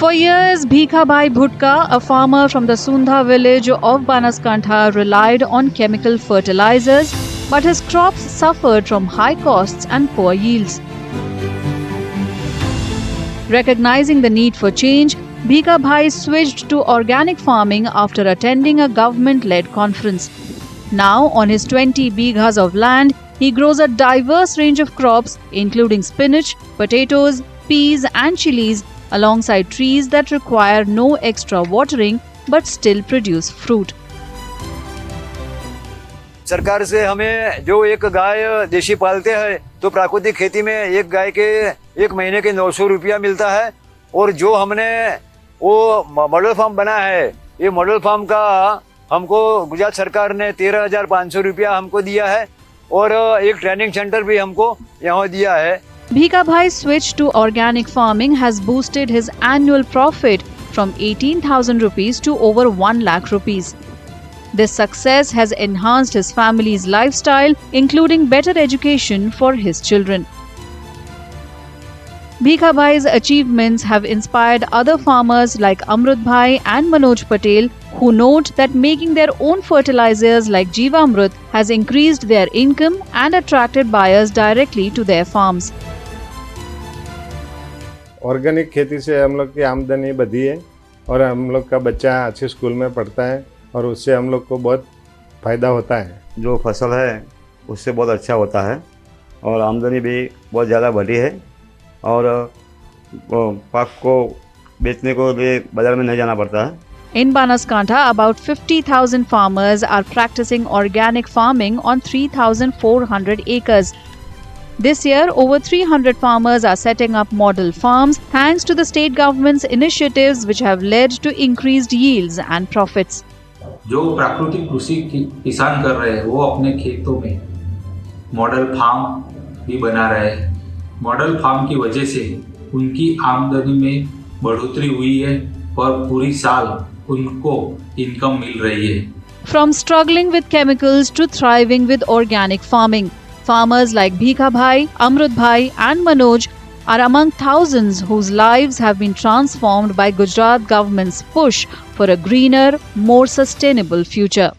For years, Bhikhabhai Bhutka, a farmer from the Sundha village of Banaskantha, relied on chemical fertilizers, but his crops suffered from high costs and poor yields. Recognizing the need for change, Bhikhabhai switched to organic farming after attending a government-led conference. Now, on his 20 bighas of land, he grows a diverse range of crops, including spinach, potatoes, peas and chilies, alongside trees that require no extra watering but still produce fruit. सरकार से हमें जो एक गाय देशी पालते हैं तो प्राकृतिक खेती में एक गाय के एक महीने के 900 रुपया मिलता है, और जो हमने वो मॉडल फार्म बना है, ये मॉडल फार्म का हमको गुजरात सरकार ने 13,500 रुपया हमको दिया है, और एक ट्रेनिंग सेंटर भी हमको यहाँ दिया है. Bhikhabhai's switch to organic farming has boosted his annual profit from 18,000 rupees to over 1 lakh rupees. This success has enhanced his family's lifestyle, including better education for his children. Bhikhabhai's achievements have inspired other farmers like Amrut Bhai and Manoj Patel, who note that making their own fertilizers like Jeevamrut has increased their income and attracted buyers directly to their farms. Organic खेती से हम लोग की आमदनी बढ़ी है और हम लोग का बच्चा अच्छे स्कूल में पढ़ता है और उससे हम लोग को बहुत फ़ायदा होता है. जो फसल है उससे बहुत अच्छा होता है और आमदनी भी बहुत ज़्यादा बढ़ी है, और पाक को बेचने को लिए बाज़ार में नहीं जाना पड़ता है. In Banaskantha, about 50,000 farmers are practicing organic farming on 3,400 acres. This year, over 300 farmers are setting up model farms thanks to the state government's initiatives which have led to increased yields and profits. जो प्राकृतिक कृषि किसान कर रहे हैं वो अपने खेतों में मॉडल फार्म भी बना रहे हैं. मॉडल फार्म की वजह से उनकी आमदनी में बढ़ोतरी हुई है और पूरी साल उनको इनकम मिल रही है. From struggling with chemicals to thriving with organic farming, farmers like Bhikhabhai, Amrut Bhai and Manoj are among thousands whose lives have been transformed by Gujarat government's push for a greener, more sustainable future.